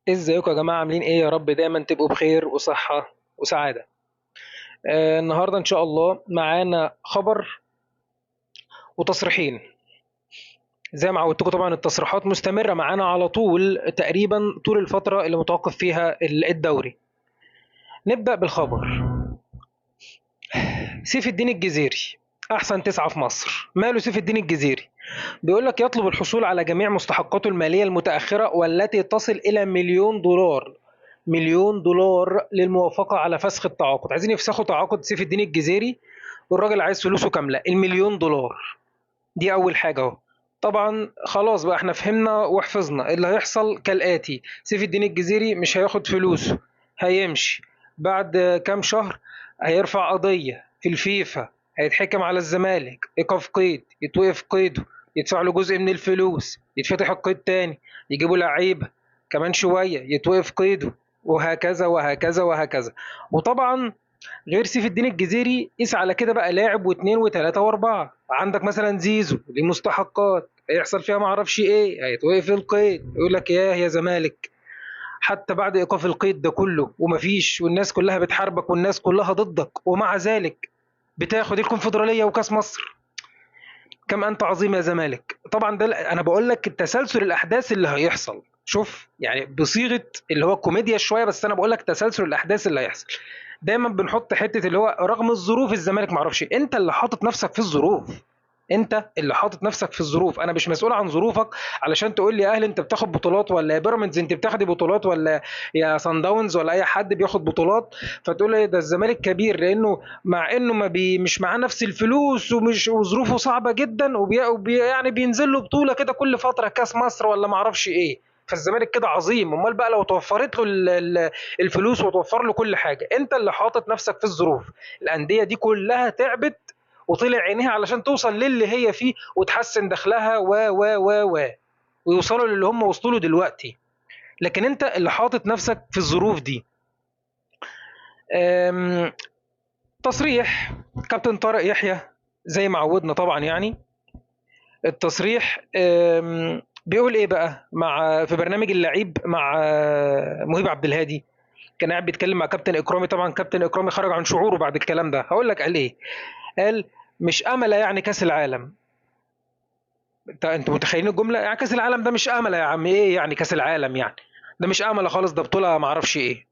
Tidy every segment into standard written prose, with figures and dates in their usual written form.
ازيكم يا جماعة عاملين ايه؟ يا رب دايما تبقوا بخير وصحة وسعادة. النهاردة ان شاء الله معانا خبر وتصريحين. زي ما عودتكم طبعا التصريحات مستمرة معانا على طول تقريبا طول الفترة اللي متوقف فيها الدوري. نبدأ بالخبر. سيف الدين الجزيري احسن تسعة في مصر. ماله سيف الدين الجزيري؟ بيقول لك يطلب الحصول على جميع مستحقاته المالية المتأخرة والتي تصل إلى مليون دولار. مليون دولار للموافقة على فسخ التعاقد. عايزين يفسخوا تعاقد سيف الدين الجزيري والراجل عايز فلوسه كاملة المليون دولار. دي أول حاجة أهو. طبعا خلاص بقى احنا فهمنا وحفظنا اللي هيحصل كالآتي: سيف الدين الجزيري مش هياخد فلوسه، هيمشي بعد كام شهر، هيرفع قضية في الفيفا، هيتحكم على الزمالك ايقاف قيد، يتوقف قيده، يدفع له جزء من الفلوس، يتفتح القيد تاني، يجيبوا لعيبة، كمان شوية يتوقف قيده، وهكذا وهكذا وهكذا. وطبعا غير سيف الدين الجزيري قيس على كده بقى لاعب واثنين وثلاثة واربعة. عندك مثلا زيزو ليه مستحقات هيحصل فيها معرفش ايه، هيتوقف القيد، يقول لك يا زمالك حتى بعد ايقاف القيد ده كله ومفيش، والناس كلها بتحاربك والناس كلها ضدك، ومع ذلك بتاخد الكونفدرالية وكاس مصر. كم انت عظيم يا زمالك. طبعا ده انا بقول لك التسلسل الاحداث اللي هيحصل. شوف يعني بصيغه اللي هو كوميديا شويه، بس انا بقول لك تسلسل الاحداث اللي هيحصل. دايما بنحط حته اللي هو رغم الظروف الزمالك ما اعرفش، انت اللي حاطط نفسك في الظروف. انت اللي حاطط نفسك في الظروف، انا مش مسؤول عن ظروفك. علشان تقول لي يا اهلي انت بتاخد بطولات، ولا يا بيراميدز انت بتاخدي بطولات، ولا يا سان داونز ولا اي حد بياخد بطولات، فتقول لي ده الزمالك كبير لانه مع انه ما مش معاه نفس الفلوس ومش وظروفه صعبه جدا يعني بينزل له بطوله كده كل فتره كاس مصر ولا ما اعرفش ايه. فالزمالك كده عظيم. امال بقى لو توفرت له الفلوس وتوفر له كل حاجه، انت اللي حاطط نفسك في الظروف. الانديه دي كلها تعبت وطلع عينيها علشان توصل للي هي فيه وتحسن دخلها و ويوصلوا للي هم وصلوا له دلوقتي. لكن انت اللي حاطط نفسك في الظروف دي. أم، تصريح كابتن طارق يحيى زي ما عودنا طبعا يعني. التصريح بيقول ايه بقى مع في برنامج اللعيب مع مهيب عبد الهادي. كان قاعد بيتكلم مع كابتن اكرامي. طبعا كابتن اكرامي خرج عن شعوره بعد الكلام ده. هقول لك قال ايه. قال مش امل يعني كاس العالم. انتوا متخيلين الجمله؟ يعني كاس العالم ده مش امل يا عم. ايه يعني كاس العالم يعني؟ ده مش امل خالص، ده بطوله ما اعرفش ايه.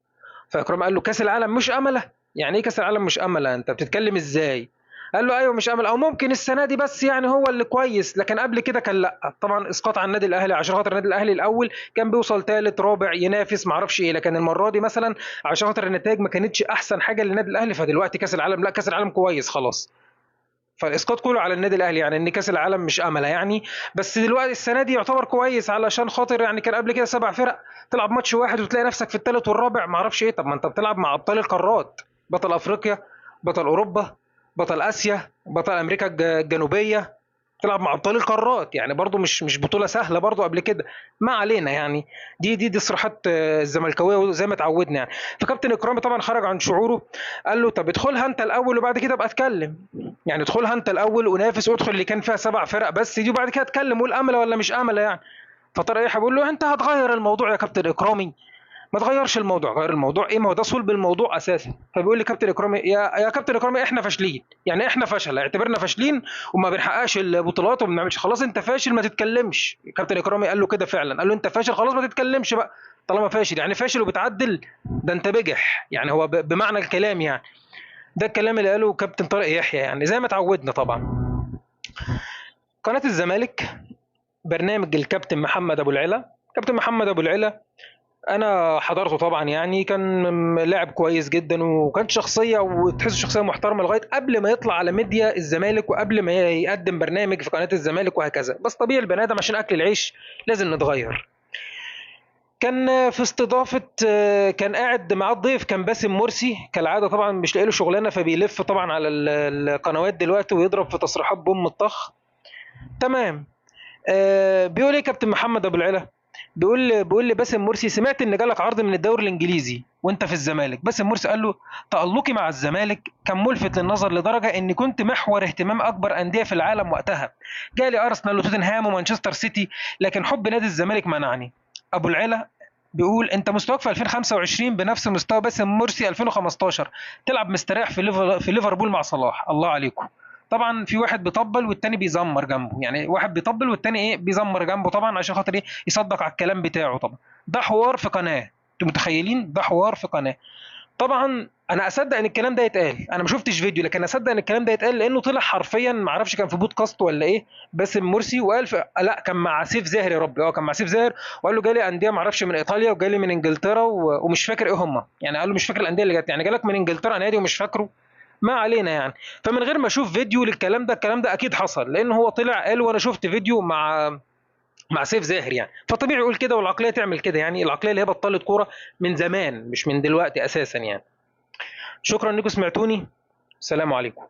فاكرم قال له كاس العالم مش امله؟ يعني ايه كاس العالم مش امله؟ انت بتتكلم ازاي؟ قال له ايوه مش امل، او ممكن السنه دي بس يعني هو اللي كويس، لكن قبل كده كان لا. طبعا اسقاط على النادي الاهلي عشان خاطر النادي الاهلي الاول كان بيوصل ثالث رابع ينافس ما اعرفش ايه، لكن المره دي مثلا عشان خاطر النتائج ما كانتش احسن حاجه للنادي الاهلي، فدلوقتي كاس العالم لا، كاس العالم كويس خلاص. فالاسقاط كله على النادي الاهلي يعني ان كاس العالم مش امله يعني. بس دلوقتي السنه دي يعتبر كويس علشان خاطر يعني كان قبل كده سبع فرق تلعب ماتش واحد وتلاقي نفسك في الثالث والرابع ما اعرفش ايه. طب ما انت بتلعب مع ابطال القارات، بطل افريقيا، بطل اوروبا، بطل اسيا، بطل امريكا الجنوبيه، تلعب مع ابطال القارات يعني برضو مش بطوله سهله برضو قبل كده. ما علينا يعني. دي صراحات الزملكاويه زي ما اتعودنا يعني. فكابتن اكرامي طبعا خرج عن شعوره. قال له طب ادخلها انت الاول وبعد كده ابقى اتكلم. يعني ادخلها انت الاول ونافس وادخل اللي كان فيها سبع فرق بس دي، وبعد كده اتكلم قول امله ولا مش امله يعني. فطارق يحيى بيقول له انت هتغير الموضوع يا كابتن اكرامي؟ ما تغيرش الموضوع. غير الموضوع ايه؟ ما هو ده صلب الموضوع اساسا. فبيقول لي كابتن اكرامي يا كابتن اكرامي احنا فاشلين، يعني احنا فشل اعتبرنا فاشلين وما بنحققش البطولات وما بنعملش. خلاص انت فاشل ما تتكلمش. كابتن اكرامي قال له كده فعلا، قال له انت فاشل خلاص ما تتكلمش بقى. طالما فاشل يعني فاشل وبتعدل، ده انت بجح يعني. هو بمعنى الكلام يعني. ده الكلام اللي قاله كابتن طارق يحيى يعني زي ما اتعودنا طبعا. قناة الزمالك برنامج الكابتن محمد ابو العلا. كابتن محمد ابو العلا انا حضرته طبعا يعني. كان لاعب كويس جدا وكانت شخصيه وتحس شخصيه محترمه لغايه قبل ما يطلع على ميديا الزمالك وقبل ما يقدم برنامج في قناه الزمالك وهكذا. بس طبيعي البني ادم عشان اكل العيش لازم نتغير. كان في استضافه كان قاعد مع الضيف كان باسم مرسي كالعاده طبعا مش لاقي له شغلانه فبيلف طبعا على القنوات دلوقتي ويضرب في تصريحات بام الطخ. تمام. بيقول ايه كابتن محمد ابو العلا؟ بيقول لي باسم مرسي سمعت ان جالك عرض من الدوري الانجليزي وانت في الزمالك. باسم مرسي قال له تألقي مع الزمالك كان ملفت للنظر لدرجه اني كنت محور اهتمام اكبر انديه في العالم وقتها. جالي ارسنال وتوتنهام ومانشستر سيتي، لكن حب نادي الزمالك منعني. ابو العلا بيقول انت مستواك في 2025 بنفس مستوى باسم مرسي 2015، تلعب مستريح في ليفربول مع صلاح، الله عليكم. طبعا في واحد بيطبل والتاني بيزمر جنبه، يعني واحد بيطبل والتاني ايه بيزمر جنبه طبعا عشان خاطر ايه يصدق على الكلام بتاعه طبعا. ده حوار في قناه، انتوا متخيلين؟ ده حوار في قناه. طبعا انا اصدق ان الكلام ده يتقال، انا ما شفتش فيديو لكن اصدق ان الكلام ده يتقال لانه طلع حرفيا، ما اعرفش كان في بودكاست ولا ايه، باسم مرسي وقال لا كان مع سيف زاهر، يا ربي اه كان مع سيف زاهر، وقال له جالي انديه ما اعرفش من ايطاليا وجالي من انجلترا ومش فاكر ايه هم، يعني قال له مش فاكر الانديه اللي جت، يعني جالك من انجلترا نادي ومش فاكره. ما علينا يعني. فمن غير ما اشوف فيديو للكلام ده، الكلام ده اكيد حصل لان هو طلع قال وانا شفت فيديو مع سيف زاهر يعني، فطبيعي يقول كده والعقليه تعمل كده، يعني العقليه اللي هي بطلت كوره من زمان مش من دلوقتي اساسا يعني. شكرا انكم سمعتوني. السلام عليكم.